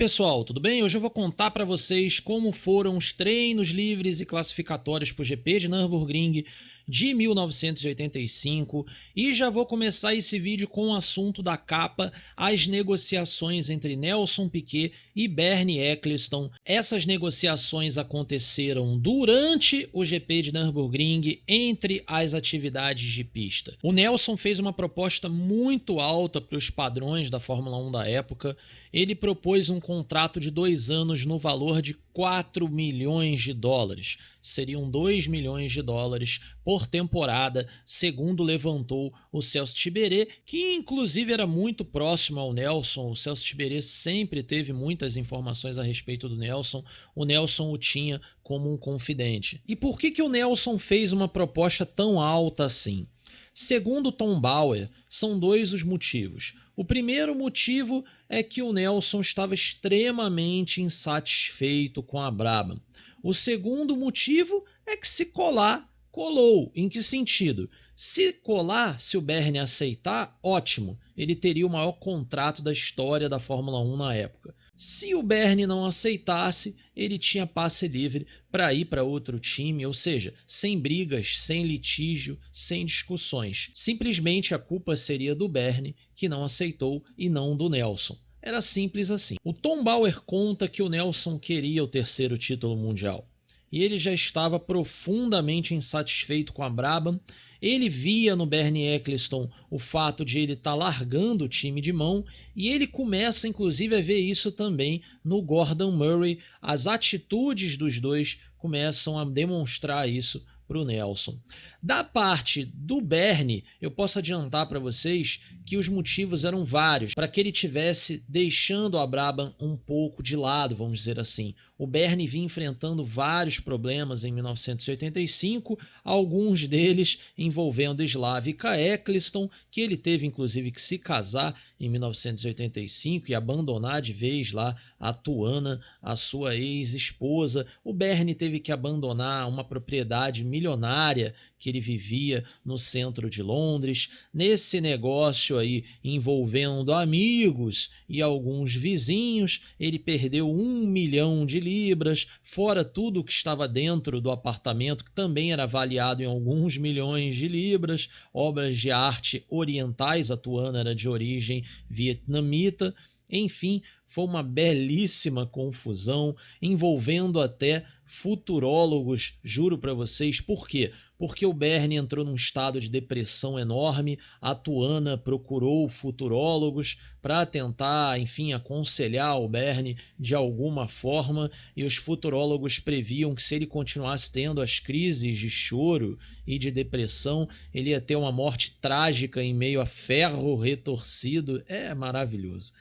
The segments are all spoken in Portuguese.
pessoal, tudo bem? Hoje eu vou contar para vocês como foram os treinos livres e classificatórios para o GP de Nürburgring de 1985 e já vou começar esse vídeo com o assunto da capa, as negociações entre Nelson Piquet e Bernie Ecclestone. Essas negociações aconteceram durante o GP de Nürburgring entre as atividades de pista. O Nelson fez uma proposta muito alta para os padrões da Fórmula 1 da época. Ele propôs um contrato de 2 anos no valor de 4 milhões de dólares. Seriam 2 milhões de dólares por temporada, segundo levantou o Celso Tiberê, que inclusive era muito próximo ao Nelson. O Celso Tiberê sempre teve muitas informações a respeito do Nelson. O Nelson o tinha como um confidente. E por que o Nelson fez uma proposta tão alta assim? Segundo Tom Bauer, são dois os motivos. O primeiro motivo é que o Nelson estava extremamente insatisfeito com a Brabham. O segundo motivo é que se colar, colou. Em que sentido? Se colar, se o Bernie aceitar, ótimo. Ele teria o maior contrato da história da Fórmula 1 na época. Se o Bernie não aceitasse, ele tinha passe livre para ir para outro time, ou seja, sem brigas, sem litígio, sem discussões. Simplesmente a culpa seria do Bernie, que não aceitou, e não do Nelson. Era simples assim. O Tom Bauer conta que o Nelson queria o terceiro título mundial e ele já estava profundamente insatisfeito com a Brabham. Ele via no Bernie Ecclestone o fato de ele estar largando o time de mão e ele começa inclusive a ver isso também no Gordon Murray. As atitudes dos dois começam a demonstrar isso para o Nelson. Da parte do Bernie, eu posso adiantar para vocês que os motivos eram vários para que ele tivesse deixando a Brabham um pouco de lado, vamos dizer assim. O Bernie vinha enfrentando vários problemas em 1985, alguns deles envolvendo Slavika Ecclestone, que ele teve inclusive que se casar em 1985 e abandonar de vez lá a Tuana, a sua ex-esposa. O Bernie teve que abandonar uma propriedade milionária que ele vivia no centro de Londres. Nesse negócio aí envolvendo amigos e alguns vizinhos, ele perdeu 1 milhão de libras, fora tudo que estava dentro do apartamento, que também era avaliado em alguns milhões de libras, obras de arte orientais. A Tuana era de origem vietnamita. Enfim, foi uma belíssima confusão envolvendo até futurólogos, juro para vocês. Por quê? Porque o Bernie entrou num estado de depressão enorme, a Tuana procurou futurólogos para tentar, enfim, aconselhar o Bernie de alguma forma, e os futurólogos previam que se ele continuasse tendo as crises de choro e de depressão, ele ia ter uma morte trágica em meio a ferro retorcido. É maravilhoso.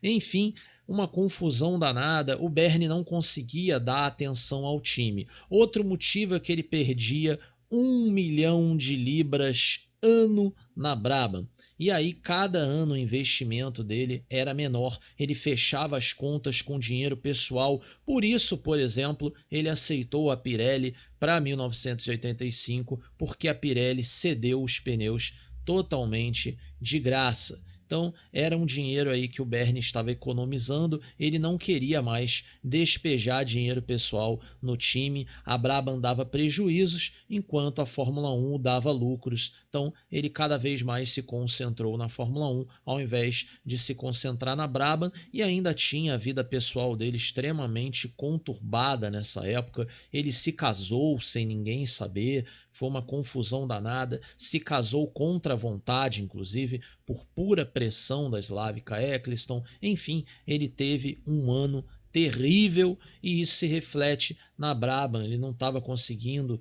Enfim, uma confusão danada. O Bernie não conseguia dar atenção ao time. Outro motivo é que ele perdia 1 milhão de libras ano na Brabham. E aí cada ano o investimento dele era menor, ele fechava as contas com dinheiro pessoal. Por isso, por exemplo, ele aceitou a Pirelli para 1985, porque a Pirelli cedeu os pneus totalmente de graça. Então era um dinheiro aí que o Bernie estava economizando. Ele não queria mais despejar dinheiro pessoal no time. A Brabham dava prejuízos, enquanto a Fórmula 1 dava lucros. Então ele cada vez mais se concentrou na Fórmula 1, ao invés de se concentrar na Brabham. E ainda tinha a vida pessoal dele extremamente conturbada nessa época. Ele se casou sem ninguém saber. Foi uma confusão danada. Se casou contra a vontade, inclusive, por pura pressão da Slavika Ecclestone. Enfim, ele teve um ano terrível e isso se reflete na Brabham. Ele não estava conseguindo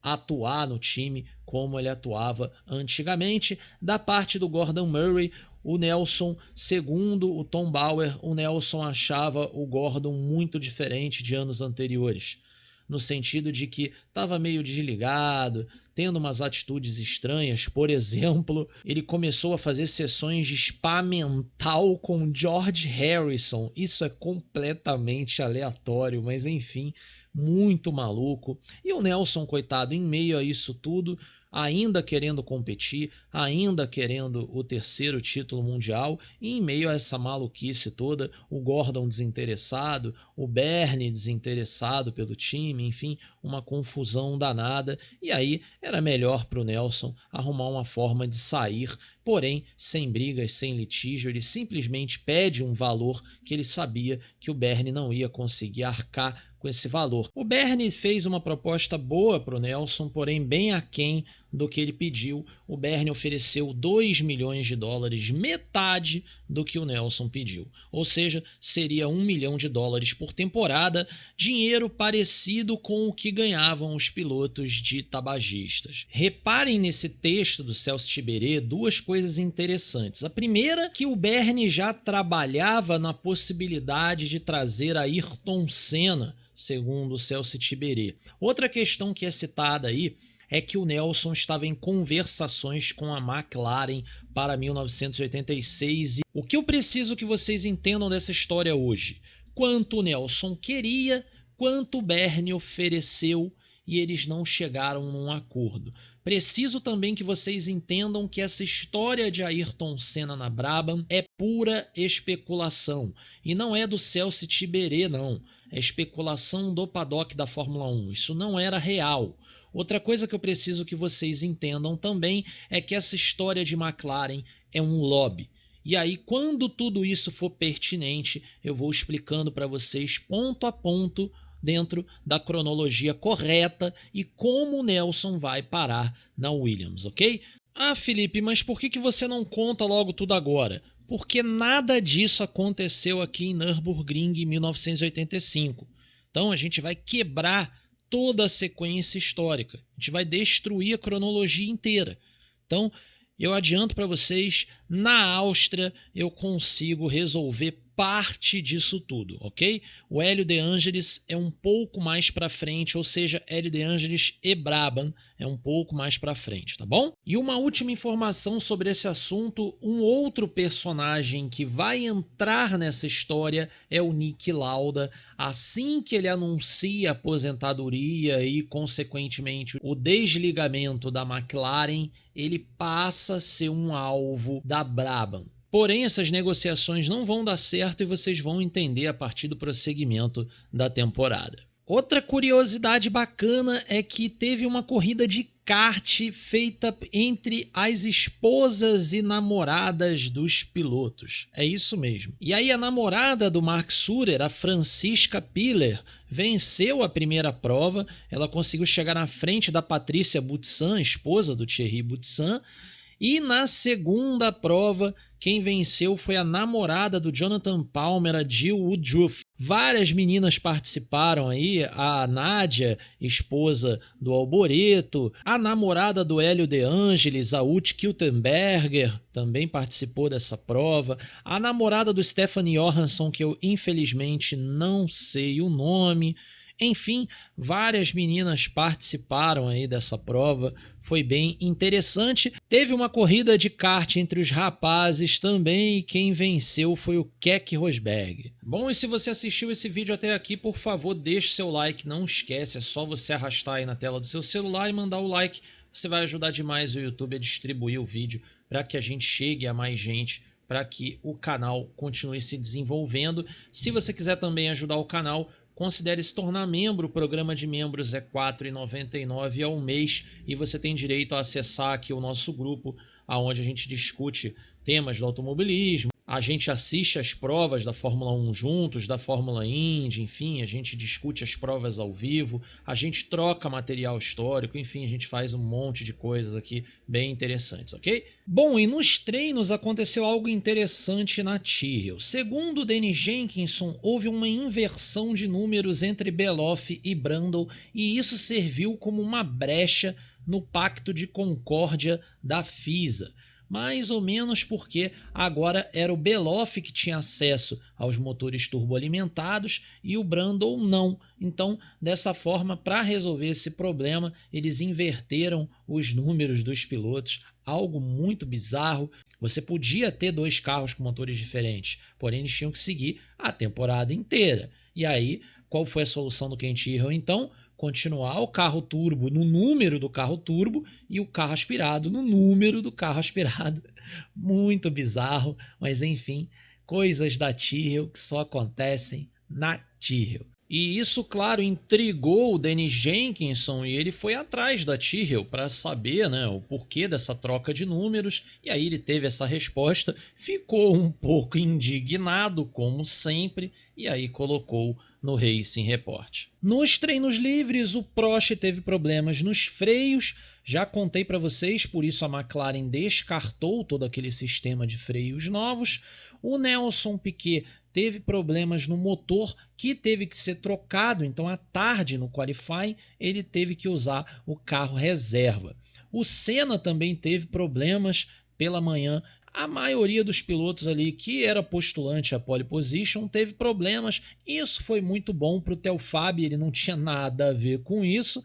atuar no time como ele atuava antigamente. Da parte do Gordon Murray, o Nelson, segundo o Tom Bauer, o Nelson achava o Gordon muito diferente de anos anteriores, no sentido de que estava meio desligado, tendo umas atitudes estranhas. Por exemplo, ele começou a fazer sessões de spa mental com George Harrison. Isso é completamente aleatório, mas enfim, muito maluco. E o Nelson, coitado, em meio a isso tudo, ainda querendo competir, ainda querendo o terceiro título mundial, e em meio a essa maluquice toda, o Gordon desinteressado, o Bernie desinteressado pelo time, enfim, uma confusão danada, e aí era melhor para o Nelson arrumar uma forma de sair, porém sem brigas, sem litígio. Ele simplesmente pede um valor que ele sabia que o Bernie não ia conseguir arcar com esse valor. O Bernie fez uma proposta boa para o Nelson, porém bem aquém do que ele pediu. O Bernie ofereceu 2 milhões de dólares, metade do que o Nelson pediu. Ou seja, seria 1 milhão de dólares por temporada, dinheiro parecido com o que ganhavam os pilotos de tabagistas. Reparem nesse texto do Celso Tiberê duas coisas interessantes. A primeira, que o Bernie já trabalhava na possibilidade de trazer Ayrton Senna, segundo o Celso Tiberê. Outra questão que é citada aí é que o Nelson estava em conversações com a McLaren para 1986. O que eu preciso que vocês entendam dessa história hoje? Quanto o Nelson queria, quanto o Bernie ofereceu, e eles não chegaram num acordo. Preciso também que vocês entendam que essa história de Ayrton Senna na Brabham é pura especulação. E não é do Celso Tiberê, não. É especulação do paddock da Fórmula 1. Isso não era real. Outra coisa que eu preciso que vocês entendam também é que essa história de McLaren é um lobby. E aí, quando tudo isso for pertinente, eu vou explicando para vocês ponto a ponto, dentro da cronologia correta, e como o Nelson vai parar na Williams, ok? Ah, Felipe, mas por que você não conta logo tudo agora? Porque nada disso aconteceu aqui em Nürburgring em 1985. Então a gente vai quebrar toda a sequência histórica. A gente vai destruir a cronologia inteira. Então, eu adianto para vocês, na Áustria eu consigo resolver parte disso tudo, ok? O Hélio De Angelis é um pouco mais para frente, ou seja, Hélio De Angelis e Brabham é um pouco mais para frente, tá bom? E uma última informação sobre esse assunto, um outro personagem que vai entrar nessa história é o Niki Lauda. Assim que ele anuncia a aposentadoria e, consequentemente, o desligamento da McLaren, ele passa a ser um alvo da Brabham. Porém, essas negociações não vão dar certo e vocês vão entender a partir do prosseguimento da temporada. Outra curiosidade bacana é que teve uma corrida de kart feita entre as esposas e namoradas dos pilotos. É isso mesmo. E aí a namorada do Mark Surer, a Franziska Piller, venceu a primeira prova. Ela conseguiu chegar na frente da Patricia Boutsan, esposa do Thierry Boutsan. E na segunda prova, quem venceu foi a namorada do Jonathan Palmer, a Jill Woodruff. Várias meninas participaram aí, a Nádia, esposa do Alboreto, a namorada do Hélio De Angelis, a Ute Kiltenberger, também participou dessa prova, a namorada do Stephanie Johansson, que eu infelizmente não sei o nome. Enfim, várias meninas participaram aí dessa prova, foi bem interessante. Teve uma corrida de kart entre os rapazes também e quem venceu foi o Keck Rosberg. Bom, e se você assistiu esse vídeo até aqui, por favor, deixe seu like, não esquece, é só você arrastar aí na tela do seu celular e mandar o like. Você vai ajudar demais o YouTube a distribuir o vídeo para que a gente chegue a mais gente, para que o canal continue se desenvolvendo. Se você quiser também ajudar o canal, considere se tornar membro. O programa de membros é R$ 4,99 ao mês e você tem direito a acessar aqui o nosso grupo, onde a gente discute temas do automobilismo. A gente assiste as provas da Fórmula 1 juntos, da Fórmula Indy, enfim, a gente discute as provas ao vivo, a gente troca material histórico, enfim, a gente faz um monte de coisas aqui bem interessantes, ok? Bom, e nos treinos aconteceu algo interessante na Tyrrell. Segundo Danny Jenkinson, houve uma inversão de números entre Beloff e Brundle e isso serviu como uma brecha no Pacto de Concórdia da FISA. Mais ou menos porque agora era o Beloff que tinha acesso aos motores turboalimentados e o Brundle não. Então, dessa forma, para resolver esse problema, eles inverteram os números dos pilotos, algo muito bizarro. Você podia ter dois carros com motores diferentes, porém eles tinham que seguir a temporada inteira. E aí, qual foi a solução do Ken Tyrrell então? continuar o carro turbo no número do carro turbo e o carro aspirado no número do carro aspirado. Muito bizarro, mas enfim, coisas da Tyrrell que só acontecem na Tyrrell. E isso, claro, intrigou o Dennis Jenkinson e ele foi atrás da Tyrrell para saber, né, o porquê dessa troca de números. E aí ele teve essa resposta, ficou um pouco indignado, como sempre, e aí colocou no Racing Report. Nos treinos livres, o Prost teve problemas nos freios. Já contei para vocês, por isso a McLaren descartou todo aquele sistema de freios novos. O Nelson Piquet teve problemas no motor que teve que ser trocado, então à tarde no qualifying ele teve que usar o carro reserva. O Senna também teve problemas pela manhã. A maioria dos pilotos ali que era postulante a pole position teve problemas. Isso foi muito bom para o Telfab, ele não tinha nada a ver com isso.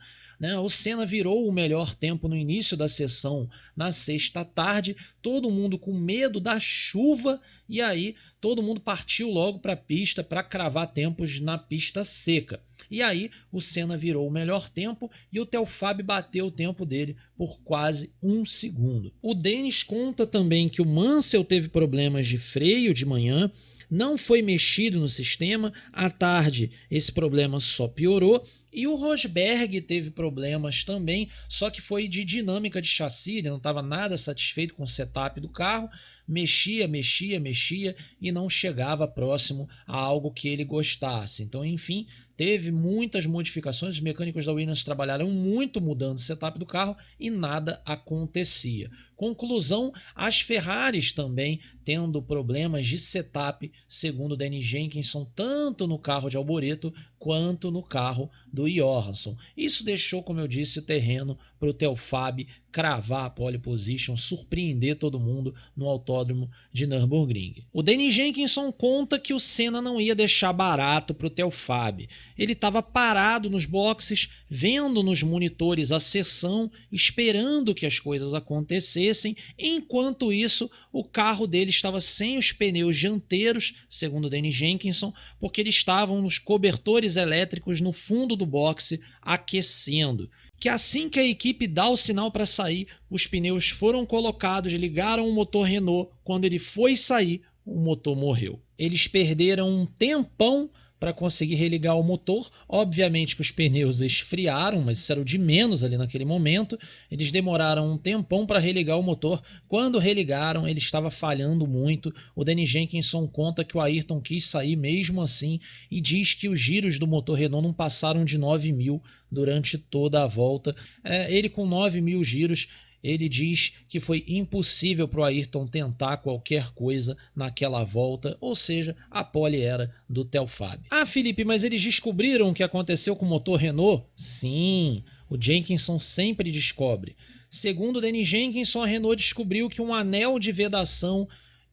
O Senna virou o melhor tempo no início da sessão na sexta tarde, todo mundo com medo da chuva, e aí todo mundo partiu logo para a pista para cravar tempos na pista seca. E aí o Senna virou o melhor tempo e o Telfab bateu o tempo dele por quase 1 segundo. O Dennis conta também que o Mansell teve problemas de freio de manhã, não foi mexido no sistema, à tarde esse problema só piorou, e o Rosberg teve problemas também, só que foi de dinâmica de chassi, ele não estava nada satisfeito com o setup do carro, mexia e não chegava próximo a algo que ele gostasse. Então, enfim, teve muitas modificações, os mecânicos da Williams trabalharam muito mudando o setup do carro e nada acontecia. Conclusão, as Ferraris também tendo problemas de setup, segundo Dennis Jenkinson, tanto no carro de Alboreto quanto no carro do Johansson. Isso deixou, como eu disse, o terreno para o Telfab cravar a pole position, surpreender todo mundo no autódromo de Nürburgring. O Dennis Jenkinson conta que o Senna não ia deixar barato para o Telfab. Ele estava parado nos boxes, vendo nos monitores a sessão, esperando que as coisas acontecessem. Enquanto isso, o carro dele estava sem os pneus dianteiros, segundo o Dennis Jenkinson, porque eles estavam nos cobertores elétricos no fundo do boxe aquecendo. Que assim que a equipe dá o sinal para sair, os pneus foram colocados, ligaram o motor Renault. Quando ele foi sair, o motor morreu. Eles perderam um tempão para conseguir religar o motor. Obviamente que os pneus esfriaram, mas isso era o de menos ali naquele momento. Eles demoraram um tempão para religar o motor. Quando religaram, ele estava falhando muito. O Dennis Jenkinson conta que o Ayrton quis sair mesmo assim e diz que os giros do motor Renault não passaram de 9.000 durante toda a volta. Ele com 9.000 giros, ele diz que foi impossível para o Ayrton tentar qualquer coisa naquela volta, ou seja, a pole era do Telfab. Ah, Felipe, mas eles descobriram o que aconteceu com o motor Renault? Sim, o Jenkinson sempre descobre. Segundo o Dennis Jenkinson, a Renault descobriu que um anel de vedação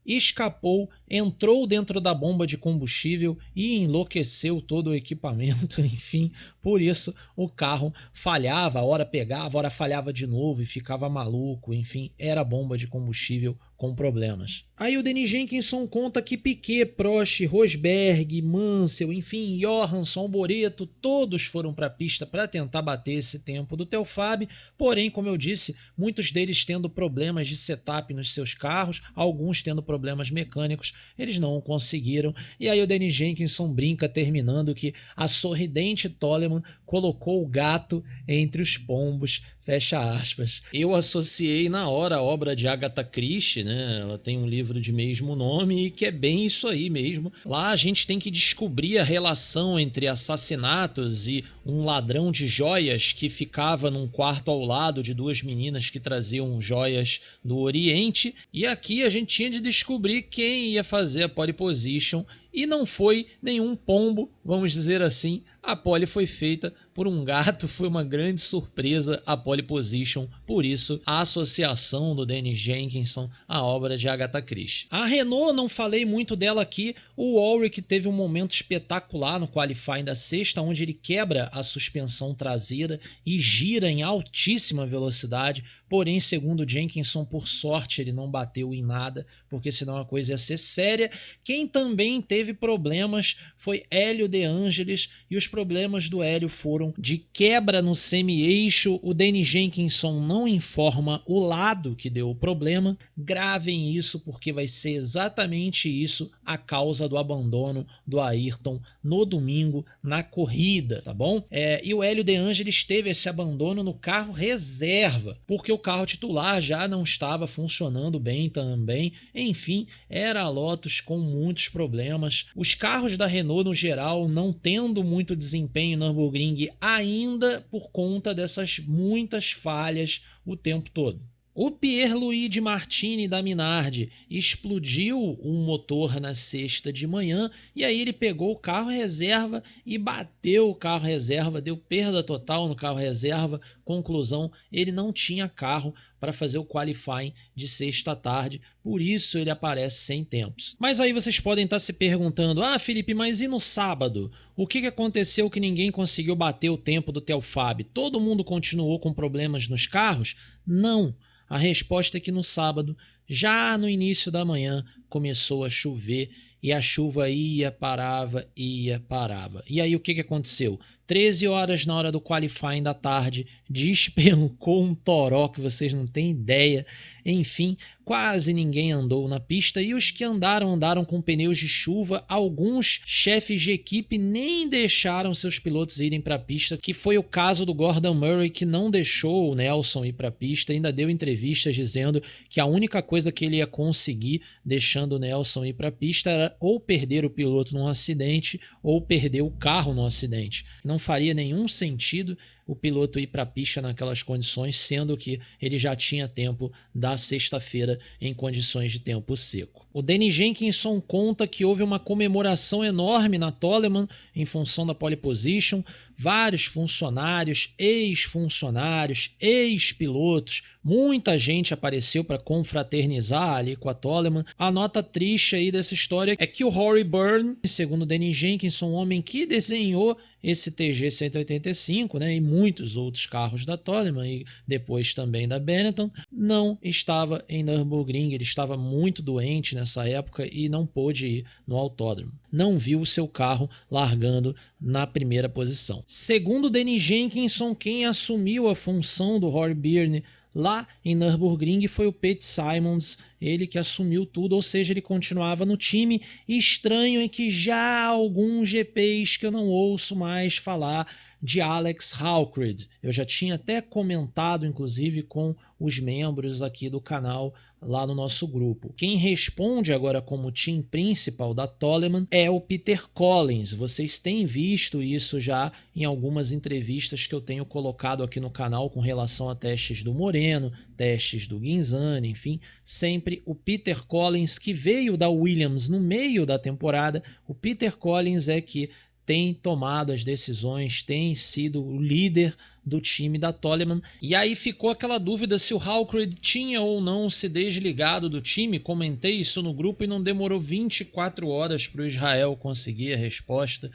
escapou, entrou dentro da bomba de combustível e enlouqueceu todo o equipamento. Enfim, por isso o carro falhava, a hora pegava, a hora falhava de novo e ficava maluco. Enfim, era bomba de combustível com problemas. Aí o Dennis Jenkinson conta que Piquet, Prost, Rosberg, Mansell, enfim, Johansson, Alboreto, todos foram para a pista para tentar bater esse tempo do Telfab, porém, como eu disse, muitos deles tendo problemas de setup nos seus carros, alguns tendo problemas mecânicos, eles não conseguiram. E aí o Dennis Jenkinson brinca terminando que a sorridente Toleman colocou o gato entre os pombos, fecha aspas. Eu associei na hora a obra de Agatha Christie, né? Ela tem um livro de mesmo nome e que é bem isso aí mesmo. Lá a gente tem que descobrir a relação entre assassinatos e um ladrão de joias que ficava num quarto ao lado de duas meninas que traziam joias do Oriente. E aqui a gente tinha de descobrir quem ia fazer a pole position e não foi nenhum pombo, vamos dizer assim. A pole foi feita por um gato, foi uma grande surpresa a pole position, por isso a associação do Dennis Jenkinson à obra de Agatha Christie. A Renault, não falei muito dela aqui, o Ulrich teve um momento espetacular no qualifying da sexta, onde ele quebra a suspensão traseira e gira em altíssima velocidade, porém, segundo Jenkinson, por sorte, ele não bateu em nada, porque senão a coisa ia ser séria. Quem também teve problemas foi Hélio De Angelis, e os problemas do Hélio foram de quebra no semi-eixo. O Danny Jenkinson não informa o lado que deu o problema. Gravem isso, porque vai ser exatamente isso a causa do abandono do Ayrton no domingo na corrida, tá bom? E o Hélio De Angelis teve esse abandono no carro reserva, porque o carro titular já não estava funcionando bem também. Enfim, era a Lotus com muitos problemas. Os carros da Renault, no geral, não tendo muito desempenho no Nürburgring ainda por conta dessas muitas falhas o tempo todo. O Pierre-Louis de Martini da Minardi explodiu um motor na sexta de manhã, e aí ele pegou o carro reserva e bateu o carro reserva, deu perda total no carro reserva. Conclusão, ele não tinha carro para fazer o qualifying de sexta tarde, por isso ele aparece sem tempos. Mas aí vocês podem estar se perguntando: Felipe, mas e no sábado? O que aconteceu que ninguém conseguiu bater o tempo do Telfab? Todo mundo continuou com problemas nos carros? Não. A resposta é que no sábado, já no início da manhã, começou a chover, e a chuva ia, parava. E aí o que aconteceu? 13 horas na hora do qualifying da tarde, despencou um toró que vocês não têm ideia. Enfim, quase ninguém andou na pista, e os que andaram com pneus de chuva. Alguns chefes de equipe nem deixaram seus pilotos irem para a pista, que foi o caso do Gordon Murray, que não deixou o Nelson ir para a pista. Ainda deu entrevistas dizendo que a única coisa que ele ia conseguir deixando o Nelson ir para a pista era ou perder o piloto num acidente ou perder o carro num acidente. Não faria nenhum sentido o piloto ir para a pista naquelas condições, sendo que ele já tinha tempo da sexta-feira em condições de tempo seco. O Danny Jenkinson conta que houve uma comemoração enorme na Toleman em função da pole position. Vários funcionários, ex-funcionários, ex-pilotos, muita gente apareceu para confraternizar ali com a Toleman. A nota triste aí dessa história é que o Rory Byrne, segundo Danny Jenkinson, um homem que desenhou esse TG185, né, e muitos outros carros da Toleman e depois também da Benetton, não estava em Nürburgring. Ele estava muito doente nessa época e não pôde ir no autódromo. Não viu o seu carro largando na primeira posição. Segundo Danny Jenkinson, quem assumiu a função do Rory Byrne lá em Nürburgring foi o Pete Simons, ele que assumiu tudo, ou seja, ele continuava no time. Estranho é que já há alguns GPs que eu não ouço mais falar de Alex Howkred. Eu já tinha até comentado, inclusive, com os membros aqui do canal lá no nosso grupo. Quem responde agora como team principal da Toleman é o Peter Collins. Vocês têm visto isso já em algumas entrevistas que eu tenho colocado aqui no canal com relação a testes do Moreno, testes do Ghinzani, enfim, sempre o Peter Collins, que veio da Williams no meio da temporada. O Peter Collins é que tem tomado as decisões, tem sido o líder do time da Toleman. E aí ficou aquela dúvida se o Howkred tinha ou não se desligado do time. Comentei isso no grupo e não demorou 24 horas para o Israel conseguir a resposta.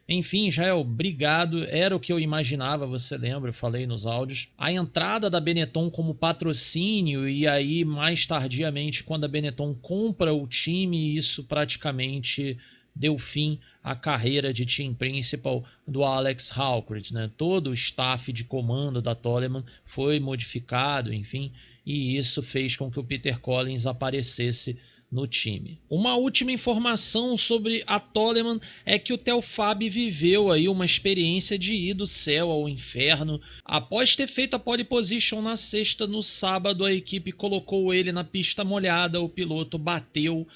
Enfim, Israel, obrigado. Era o que eu imaginava, você lembra, eu falei nos áudios. A entrada da Benetton como patrocínio, e aí mais tardiamente quando a Benetton compra o time, isso praticamente deu fim à carreira de team principal do Alex Howkred, né? Todo o staff de comando da Toleman foi modificado, enfim, e isso fez com que o Peter Collins aparecesse no time. Uma última informação sobre a Toleman é que o Telfab viveu aí uma experiência de ir do céu ao inferno. Após ter feito a pole position na sexta, no sábado a equipe colocou ele na pista molhada, o piloto bateu,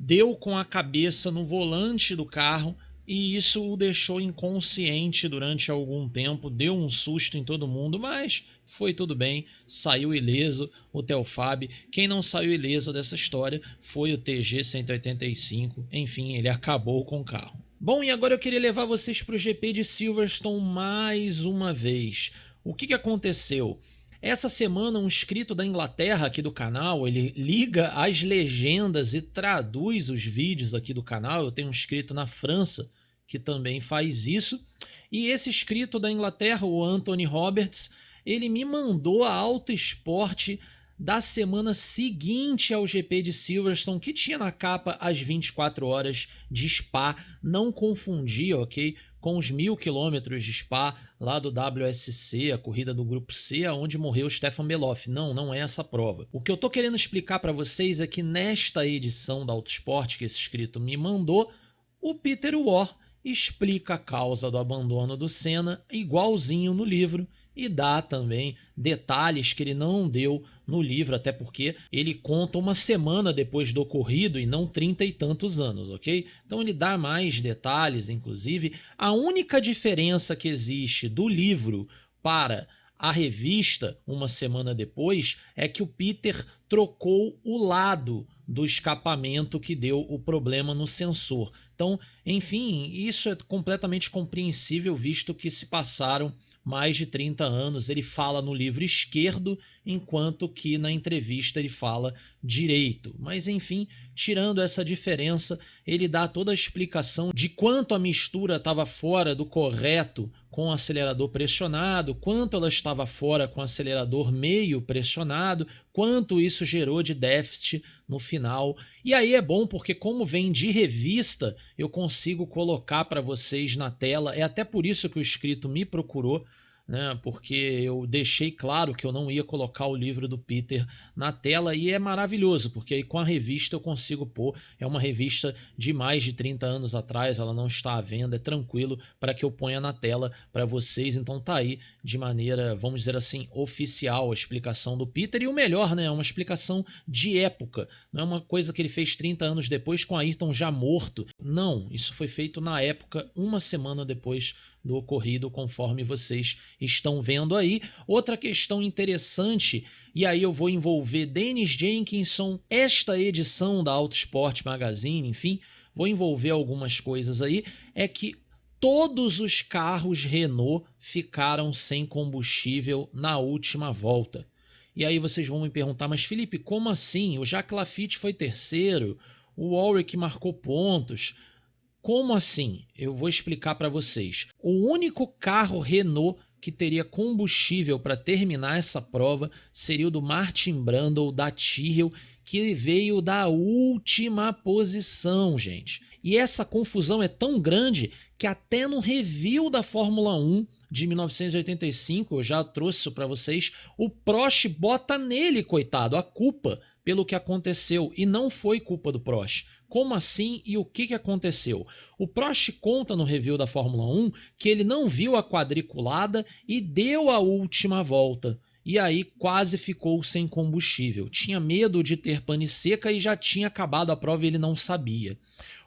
deu com a cabeça no volante do carro e isso o deixou inconsciente durante algum tempo, deu um susto em todo mundo, mas foi tudo bem, saiu ileso o Telfab. Quem não saiu ileso dessa história foi o TG185, enfim, ele acabou com o carro. Bom, e agora eu queria levar vocês para o GP de Silverstone mais uma vez. O que aconteceu? Essa semana um inscrito da Inglaterra aqui do canal, ele liga as legendas e traduz os vídeos aqui do canal. Eu tenho um inscrito na França que também faz isso. E esse inscrito da Inglaterra, o Anthony Roberts, ele me mandou a Autosport da semana seguinte ao GP de Silverstone, que tinha na capa as 24 horas de Spa. Não confundir, ok? Com os 1000 quilômetros de Spa, lá do WSC, a corrida do Grupo C, onde morreu Stefan Beloff. Não é essa prova. O que eu tô querendo explicar para vocês é que nesta edição da Autosport que esse inscrito me mandou, o Peter Warr explica a causa do abandono do Senna igualzinho no livro e dá também detalhes que ele não deu no livro, até porque ele conta uma semana depois do ocorrido e não 30 e tantos anos, ok? Então ele dá mais detalhes, inclusive. A única diferença que existe do livro para a revista uma semana depois é que o Peter trocou o lado do escapamento que deu o problema no sensor. Então, enfim, isso é completamente compreensível, visto que se passaram mais de 30 anos. Ele fala no livro esquerdo, enquanto que na entrevista ele fala direito. Mas enfim, tirando essa diferença, ele dá toda a explicação de quanto a mistura estava fora do correto com o acelerador pressionado, quanto ela estava fora com o acelerador meio pressionado, quanto isso gerou de déficit no final. E aí é bom porque, como vem de revista, eu consigo colocar para vocês na tela. É até por isso que o inscrito me procurou, né? Porque eu deixei claro que eu não ia colocar o livro do Peter na tela, e é maravilhoso, porque aí com a revista eu consigo pôr. É uma revista de mais de 30 anos atrás, ela não está à venda, é tranquilo para que eu ponha na tela para vocês. Então tá aí de maneira, vamos dizer assim, oficial a explicação do Peter, e o melhor, né, é uma explicação de época, não é uma coisa que ele fez 30 anos depois com Ayrton já morto. Não, isso foi feito na época, uma semana depois do ocorrido, conforme vocês estão vendo aí. Outra questão interessante, e aí eu vou envolver Dennis Jenkinson, esta edição da Autosport Magazine, enfim, vou envolver algumas coisas aí, é que todos os carros Renault ficaram sem combustível na última volta. E aí vocês vão me perguntar, mas Felipe, como assim? O Jacques Laffite foi terceiro, o Ullrich marcou pontos. Como assim? Eu vou explicar para vocês. O único carro Renault que teria combustível para terminar essa prova seria o do Martin Brundle da Tyrrell, que veio da última posição, gente. E essa confusão é tão grande que até no review da Fórmula 1 de 1985, eu já trouxe isso para vocês, o Prost bota nele, coitado, a culpa pelo que aconteceu, e não foi culpa do Prost. Como assim e o que aconteceu? O Prost conta no review da Fórmula 1 que ele não viu a quadriculada e deu a última volta. E aí quase ficou sem combustível. Tinha medo de ter pane seca e já tinha acabado a prova e ele não sabia.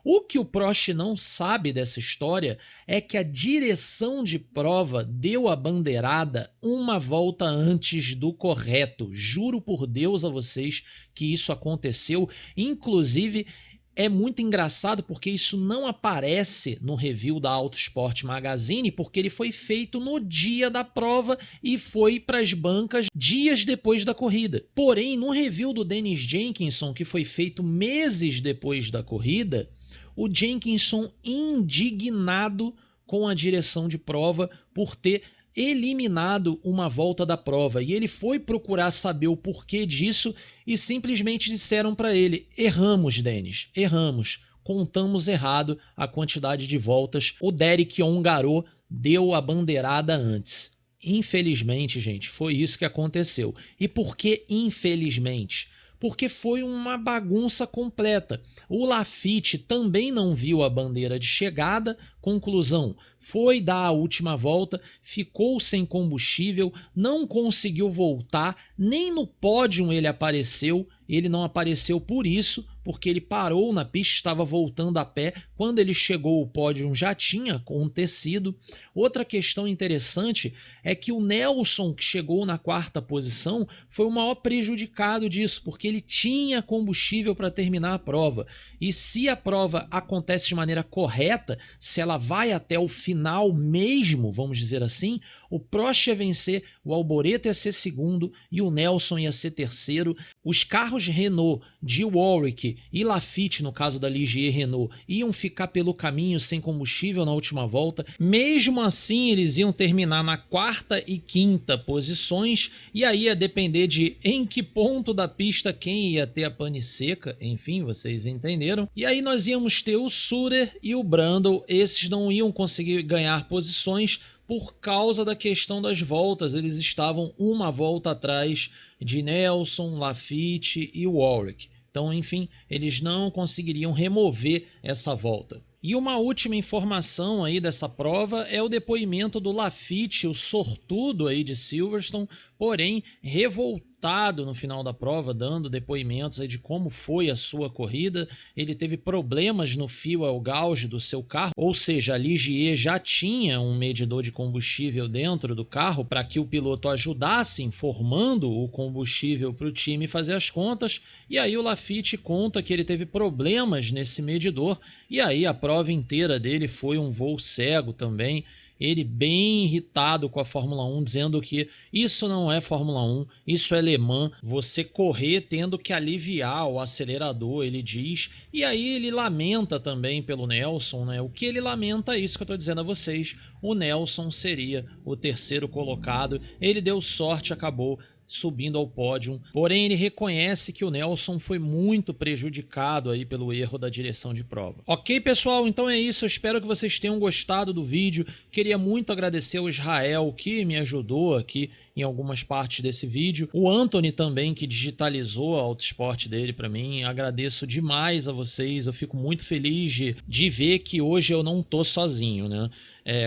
O que o Prost não sabe dessa história é que a direção de prova deu a bandeirada uma volta antes do correto. Juro por Deus a vocês que isso aconteceu. Inclusive, é muito engraçado porque isso não aparece no review da Autosport Magazine, porque ele foi feito no dia da prova e foi para as bancas dias depois da corrida. Porém, no review do Dennis Jenkinson, que foi feito meses depois da corrida, o Jenkinson indignado com a direção de prova por ter eliminado uma volta da prova, e ele foi procurar saber o porquê disso e simplesmente disseram para ele: erramos, Dennis, erramos, contamos errado a quantidade de voltas, o Derek Ongaro deu a bandeirada antes. Infelizmente, gente, foi isso que aconteceu. E por que infelizmente? Porque foi uma bagunça completa. O Laffite também não viu a bandeira de chegada. Conclusão, foi dar a última volta, ficou sem combustível, não conseguiu voltar, nem no pódio ele apareceu. Ele não apareceu por isso, porque ele parou na pista, estava voltando a pé. Quando ele chegou, o pódio já tinha acontecido. Outra questão interessante é que o Nelson, que chegou na quarta posição, foi o maior prejudicado disso, porque ele tinha combustível para terminar a prova. E se a prova acontece de maneira correta, se ela ela vai até o final mesmo, vamos dizer assim, o Prost ia vencer, o Alboreto ia ser segundo e o Nelson ia ser terceiro. Os carros Renault de Warwick e Lafitte, no caso da Ligier Renault, iam ficar pelo caminho sem combustível na última volta. Mesmo assim, eles iam terminar na quarta e quinta posições, e aí ia depender de em que ponto da pista quem ia ter a pane seca, enfim, vocês entenderam. E aí nós íamos ter o Suter e o Brundle, esses não iam conseguir ganhar posições por causa da questão das voltas, eles estavam uma volta atrás de Nelson, Lafitte e Warwick. Então, enfim, eles não conseguiriam remover essa volta. E uma última informação aí dessa prova é o depoimento do Lafitte, o sortudo aí de Silverstone, porém revoltado no final da prova, dando depoimentos aí de como foi a sua corrida. Ele teve problemas no fuel gauge do seu carro, ou seja, a Ligier já tinha um medidor de combustível dentro do carro para que o piloto ajudasse informando o combustível para o time fazer as contas, e aí o Lafitte conta que ele teve problemas nesse medidor, e aí a prova inteira dele foi um voo cego também. Ele bem irritado com a Fórmula 1, dizendo que isso não é Fórmula 1, isso é Le Mans, você correr tendo que aliviar o acelerador, ele diz. E aí ele lamenta também pelo Nelson, né? O que ele lamenta é isso que eu estou dizendo a vocês, o Nelson seria o terceiro colocado, ele deu sorte, acabou subindo ao pódio, porém ele reconhece que o Nelson foi muito prejudicado aí pelo erro da direção de prova. Ok, pessoal, então é isso, eu espero que vocês tenham gostado do vídeo. Queria muito agradecer ao Israel que me ajudou aqui em algumas partes desse vídeo, o Anthony também que digitalizou a Autosport dele para mim. Agradeço demais a vocês, eu fico muito feliz de ver que hoje eu não tô sozinho, né?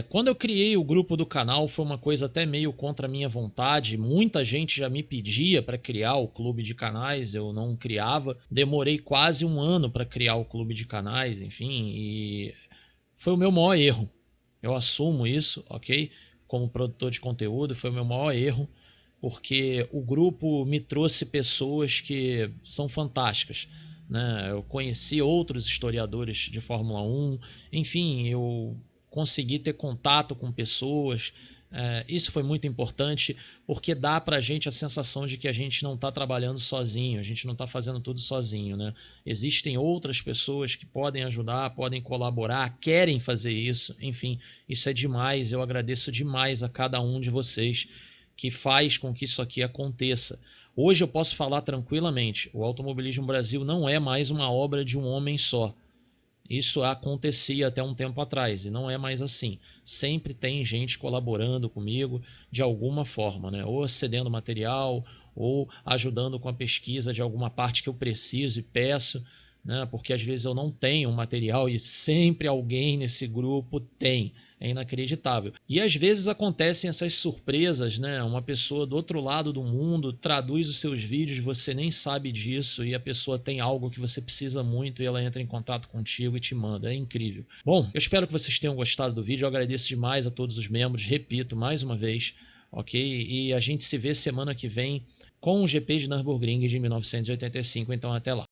Quando eu criei o grupo do canal foi uma coisa até meio contra a minha vontade, muita gente já me pedia para criar o clube de canais, eu não criava, demorei quase um ano para criar o clube de canais, enfim, e foi o meu maior erro, eu assumo isso, ok? Como produtor de conteúdo, foi o meu maior erro, porque o grupo me trouxe pessoas que são fantásticas, né? Eu conheci outros historiadores de Fórmula 1, enfim, eu consegui ter contato com pessoas. Isso foi muito importante porque dá pra gente a sensação de que a gente não está trabalhando sozinho, a gente não está fazendo tudo sozinho, né? Existem outras pessoas que podem ajudar, podem colaborar, querem fazer isso, enfim, isso é demais. Eu agradeço demais a cada um de vocês que faz com que isso aqui aconteça. Hoje eu posso falar tranquilamente, o Automobilismo Brasil não é mais uma obra de um homem só. Isso acontecia até um tempo atrás e não é mais assim. Sempre tem gente colaborando comigo de alguma forma, né? Ou cedendo material, ou ajudando com a pesquisa de alguma parte que eu preciso e peço, né? Porque às vezes eu não tenho material e sempre alguém nesse grupo tem. É inacreditável. E às vezes acontecem essas surpresas, né? Uma pessoa do outro lado do mundo traduz os seus vídeos, você nem sabe disso, e a pessoa tem algo que você precisa muito e ela entra em contato contigo e te manda. É incrível. Bom, eu espero que vocês tenham gostado do vídeo. Eu agradeço demais a todos os membros, repito mais uma vez, ok? E a gente se vê semana que vem com o GP de Nürburgring de 1985. Então até lá.